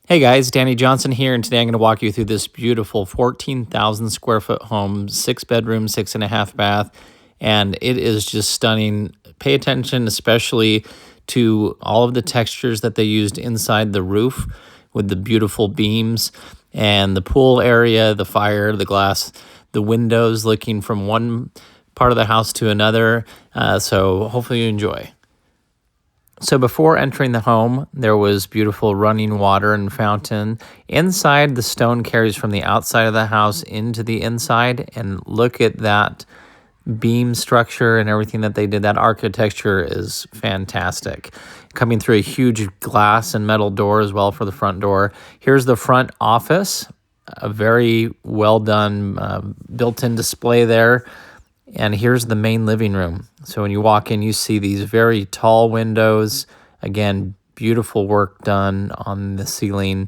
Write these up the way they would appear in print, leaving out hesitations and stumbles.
Hey guys, Danny Johnson here, and today I'm going to walk you through this beautiful 14,000 square foot home, 6 bedroom, 6.5 bath, and it is just stunning. Pay attention especially to all of the textures that they used inside the roof with the beautiful beams and the pool area, the fire, the glass, the windows looking from one part of the house to another. So hopefully you enjoy. So before entering the home, there was beautiful running water and fountain. Inside, the stone carries from the outside of the house into the inside. And look at that beam structure and everything that they did. That architecture is fantastic. Coming through a huge glass and metal door as well for the front door. Here's the front office. A very well done built-in display there. And here's the main living room. So when you walk in, you see these very tall windows. Again, beautiful work done on the ceiling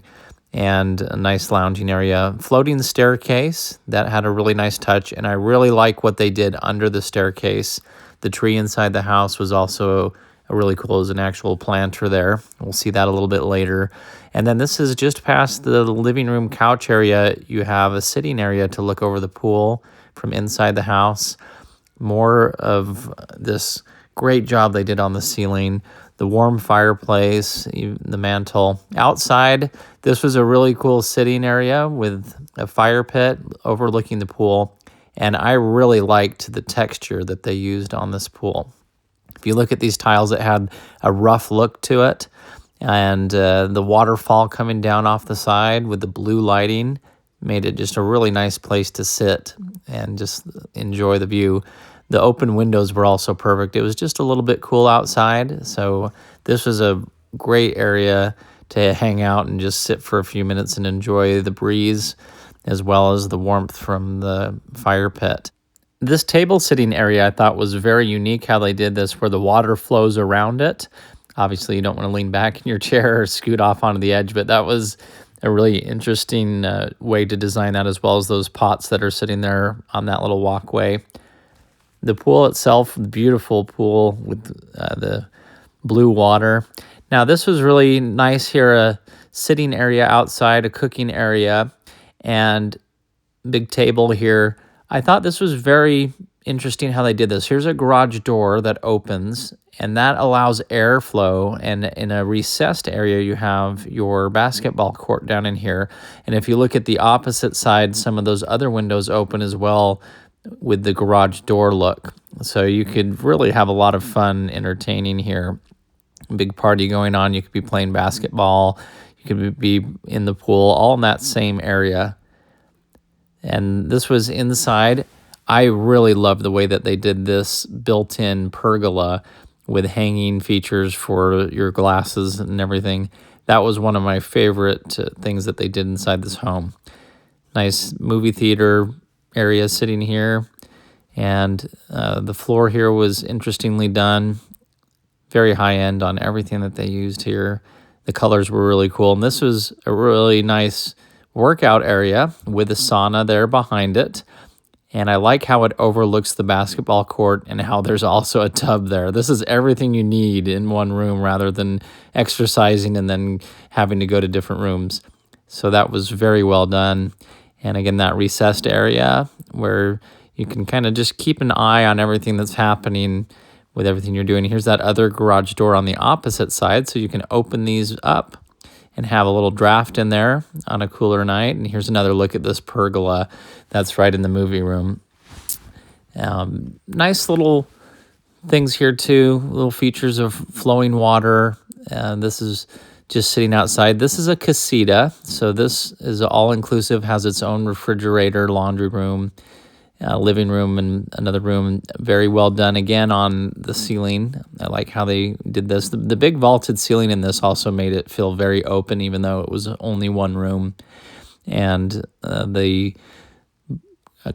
and a nice lounging area. Floating staircase, that had a really nice touch. And I really like what they did under the staircase. The tree inside the house was also really cool as an actual planter there. We'll see that a little bit later. And then this is just past the living room couch area. You have a sitting area to look over the pool from inside the house. More of this great job they did on the ceiling, the warm fireplace, the mantle. Outside, this was a really cool sitting area with a fire pit overlooking the pool, and I really liked the texture that they used on this pool. If you look at these tiles, it had a rough look to it, and the waterfall coming down off the side with the blue lighting made it just a really nice place to sit and just enjoy the view. The open windows were also perfect. It was just a little bit cool outside, so this was a great area to hang out and just sit for a few minutes and enjoy the breeze as well as the warmth from the fire pit. This table sitting area I thought was very unique how they did this, where the water flows around it. Obviously, you don't want to lean back in your chair or scoot off onto the edge, but that was a really interesting way to design that, as well as those pots that are sitting there on that little walkway. The pool itself, beautiful pool with the blue water. Now, this was really nice here, a sitting area outside, a cooking area, and big table here. I thought this was very interesting how they did this. Here's a garage door that opens, and that allows airflow, and in a recessed area, you have your basketball court down in here. And if you look at the opposite side, some of those other windows open as well with the garage door look. So you could really have a lot of fun entertaining here. Big party going on. You could be playing basketball. You could be in the pool, all in that same area. And this was inside. I really love the way that they did this built-in pergola with hanging features for your glasses and everything. That was one of my favorite things that they did inside this home. Nice movie theater area sitting here, and the floor here was interestingly done. Very high-end on everything that they used here. The colors were really cool, and this was a really nice workout area with a sauna there behind it. And I like how it overlooks the basketball court and how there's also a tub there. This is everything you need in one room rather than exercising and then having to go to different rooms. So that was very well done. And again, that recessed area where you can kind of just keep an eye on everything that's happening with everything you're doing. Here's that other garage door on the opposite side, so you can open these up and have a little draft in there on a cooler night. And here's another look at this pergola that's right in the movie room. Nice little things here too, little features of flowing water. This is just sitting outside. This is a casita, so this is all-inclusive, has its own refrigerator, laundry room, living room, and another room. Very well done again on the ceiling. I like how they did this. The big vaulted ceiling in this also made it feel very open, even though it was only one room. And the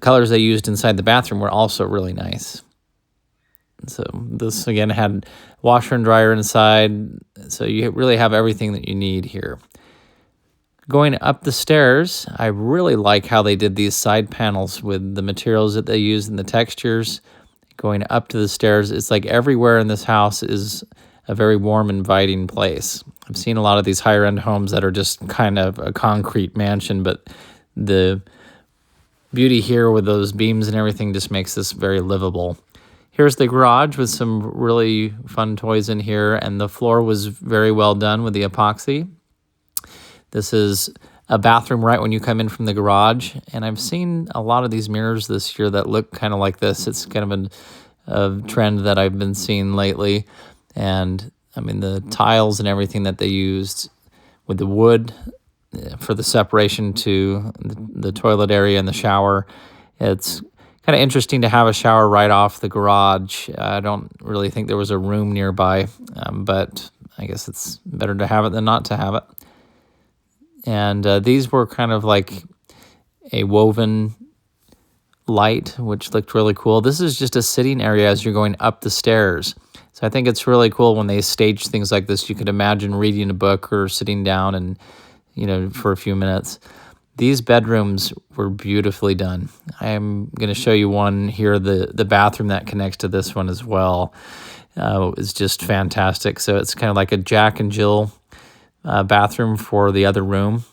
colors they used inside the bathroom were also really nice. So this, again, had washer and dryer inside, so you really have everything that you need here. Going up the stairs, I really like how they did these side panels with the materials that they used and the textures. Going up to the stairs, it's like everywhere in this house is a very warm, inviting place. I've seen a lot of these higher end homes that are just kind of a concrete mansion, but the beauty here with those beams and everything just makes this very livable. Here's the garage with some really fun toys in here, and the floor was very well done with the epoxy. This is a bathroom right when you come in from the garage, and I've seen a lot of these mirrors this year that look kind of like this. It's kind of a trend that I've been seeing lately, and I mean the tiles and everything that they used with the wood for the separation to the toilet area and the shower. It's kind of interesting to have a shower right off the garage. I don't really think there was a room nearby, but I guess it's better to have it than not to have it. And these were kind of like a woven light, which looked really cool. This is just a sitting area as you're going up the stairs. So I think it's really cool when they stage things like this. You could imagine reading a book or sitting down and, for a few minutes. These bedrooms were beautifully done. I'm going to show you one here. The bathroom that connects to this one as well is just fantastic. So it's kind of like a Jack and Jill bathroom for the other room.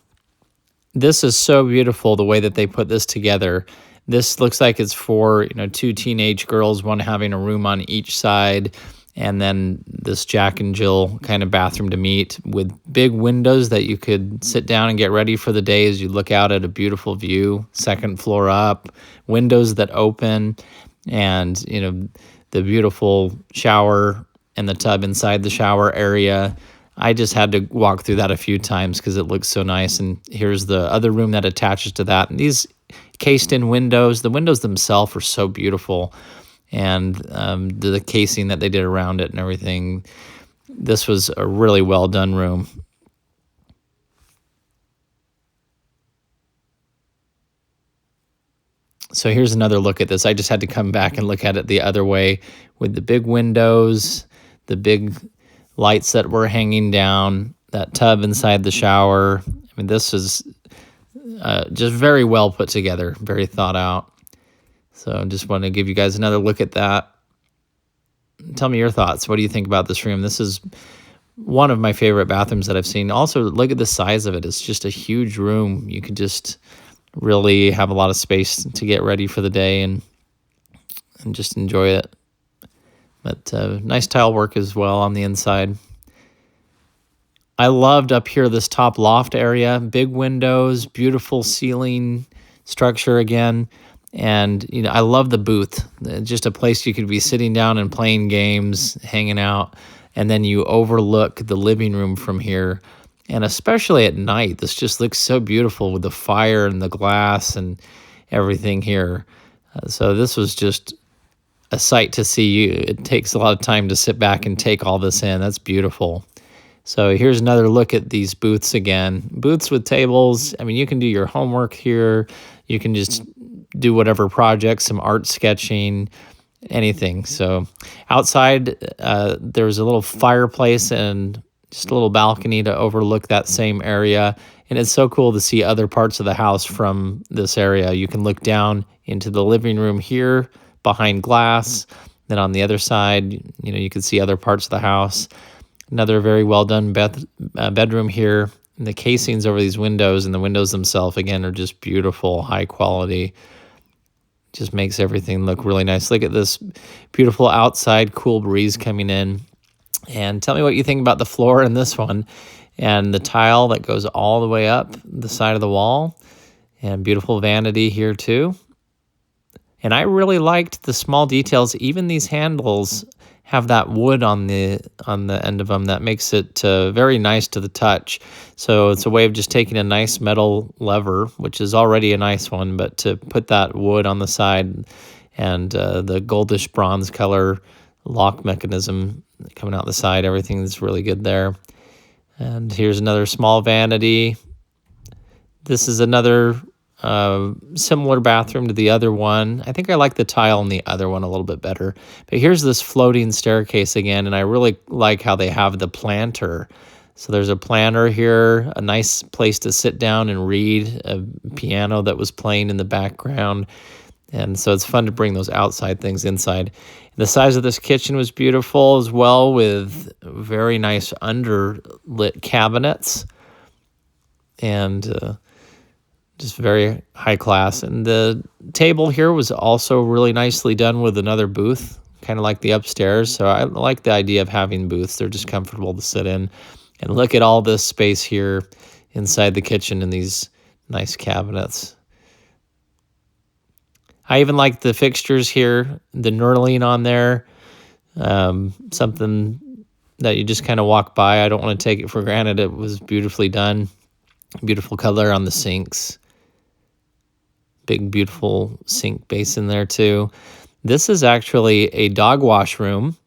This is so beautiful, the way that they put this together. This looks like it's for two teenage girls, one having a room on each side, and then this Jack and Jill kind of bathroom to meet with big windows that you could sit down and get ready for the day as you look out at a beautiful view, second floor up, windows that open, and the beautiful shower and the tub inside the shower area. I just had to walk through that a few times because it looks so nice. And here's the other room that attaches to that. And these cased in windows, the windows themselves are so beautiful. And the casing that they did around it and everything. This was a really well done room. So here's another look at this. I just had to come back and look at it the other way with the big windows, the big lights that were hanging down, that tub inside the shower. I mean, this is just very well put together, very thought out. So I just want to give you guys another look at that. Tell me your thoughts. What do you think about this room? This is one of my favorite bathrooms that I've seen. Also, look at the size of it. It's just a huge room. You could just really have a lot of space to get ready for the day and just enjoy it. But nice tile work as well on the inside. I loved up here this top loft area. Big windows, beautiful ceiling structure again. And, I love the booth. Just a place you could be sitting down and playing games, hanging out. And then you overlook the living room from here. And especially at night, this just looks so beautiful with the fire and the glass and everything here. So this was just a sight to see. It takes a lot of time to sit back and take all this in. That's beautiful. So here's another look at these booths again. Booths with tables. I mean, you can do your homework here. You can just do whatever projects, some art sketching, anything. So outside, there's a little fireplace and just a little balcony to overlook that same area. And it's so cool to see other parts of the house from this area. You can look down into the living room here behind glass. Then on the other side, you can see other parts of the house. Another very well done bedroom here. And the casings over these windows and the windows themselves, again, are just beautiful, high quality. Just makes everything look really nice. Look at this beautiful outside cool breeze coming in. And tell me what you think about the floor in this one and the tile that goes all the way up the side of the wall. And beautiful vanity here too. And I really liked the small details. Even these handles have that wood on the end of them that makes it very nice to the touch. So it's a way of just taking a nice metal lever, which is already a nice one, but to put that wood on the side and the goldish bronze color lock mechanism coming out the side, everything's really good there. And here's another small vanity. This is another similar bathroom to the other one. I think I like the tile in the other one a little bit better. But here's this floating staircase again, and I really like how they have the planter. So there's a planter here, a nice place to sit down and read, a piano that was playing in the background. And so it's fun to bring those outside things inside. The size of this kitchen was beautiful as well, with very nice underlit cabinets and just very high class. And the table here was also really nicely done with another booth, kind of like the upstairs. So I like the idea of having booths. They're just comfortable to sit in. And look at all this space here inside the kitchen and these nice cabinets. I even like the fixtures here, the knurling on there, something that you just kind of walk by. I don't want to take it for granted. It was beautifully done. Beautiful color on the sinks. Big, beautiful sink basin there too. This is actually a dog wash room.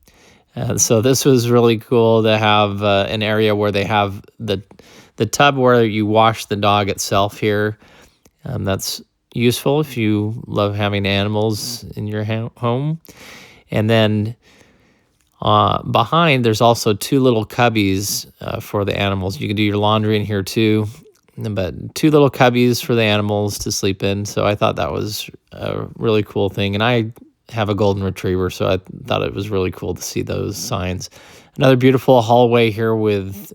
So this was really cool to have an area where they have the tub where you wash the dog itself here. That's useful if you love having animals in your home. And then behind, there's also two little cubbies for the animals. You can do your laundry in here too, but two little cubbies for the animals to sleep in. So I thought that was a really cool thing. And I have a golden retriever, so I thought it was really cool to see those signs. Another beautiful hallway here with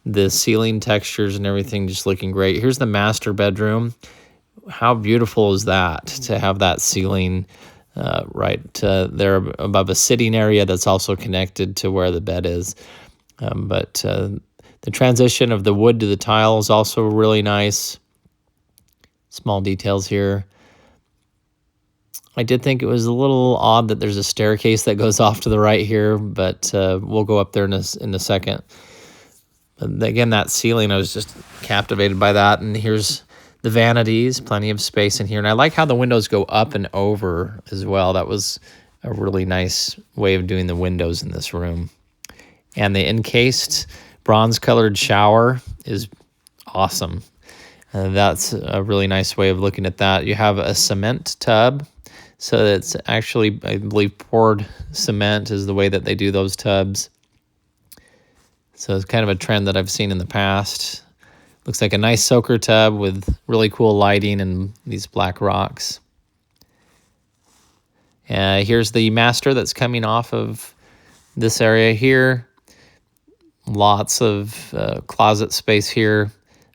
the ceiling textures and everything just looking great. Here's the master bedroom. How beautiful is that, to have that ceiling right there above a sitting area that's also connected to where the bed is. But the transition of the wood to the tile is also really nice. Small details here. I did think it was a little odd that there's a staircase that goes off to the right here, but we'll go up there in a second. But again, that ceiling, I was just captivated by that. And here's the vanities, plenty of space in here. And I like how the windows go up and over as well. That was a really nice way of doing the windows in this room. And the encased bronze-colored shower is awesome. That's a really nice way of looking at that. You have a cement tub. So it's actually, I believe, poured cement is the way that they do those tubs. So it's kind of a trend that I've seen in the past. Looks like a nice soaker tub with really cool lighting and these black rocks. Here's the master that's coming off of this area here. Lots of closet space here.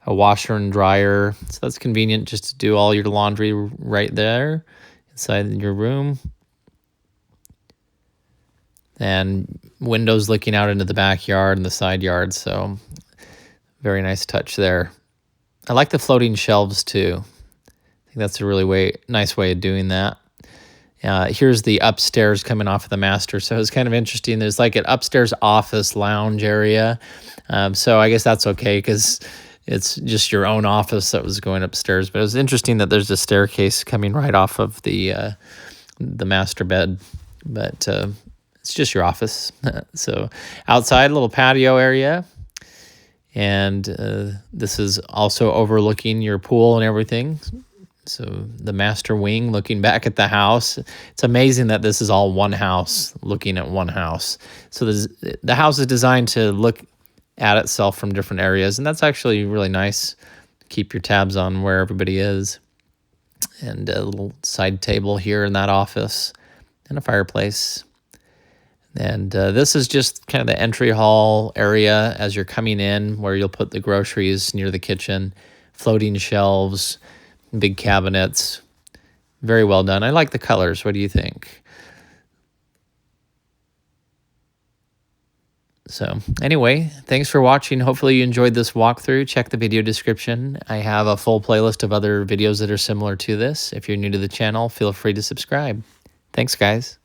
A washer and dryer. So that's convenient just to do all your laundry right there inside your room. And windows looking out into the backyard and the side yard. So very nice touch there. I like the floating shelves too. I think that's a really nice way of doing that. Here's the upstairs coming off of the master. So it's kind of interesting. There's like an upstairs office lounge area. So I guess that's okay because it's just your own office that was going upstairs. But it was interesting that there's a staircase coming right off of the master bed. But it's just your office. So outside, a little patio area. And this is also overlooking your pool and everything. So the master wing looking back at the house. It's amazing that this is all one house looking at one house. So the house is designed to look at itself from different areas. And that's actually really nice. Keep your tabs on where everybody is. And a little side table here in that office. And a fireplace. And this is just kind of the entry hall area as you're coming in, where you'll put the groceries near the kitchen, floating shelves, big cabinets. Very well done. I like the colors. What do you think? So anyway, thanks for watching. Hopefully you enjoyed this walkthrough. Check the video description. I have a full playlist of other videos that are similar to this. If you're new to the channel, feel free to subscribe. Thanks, guys.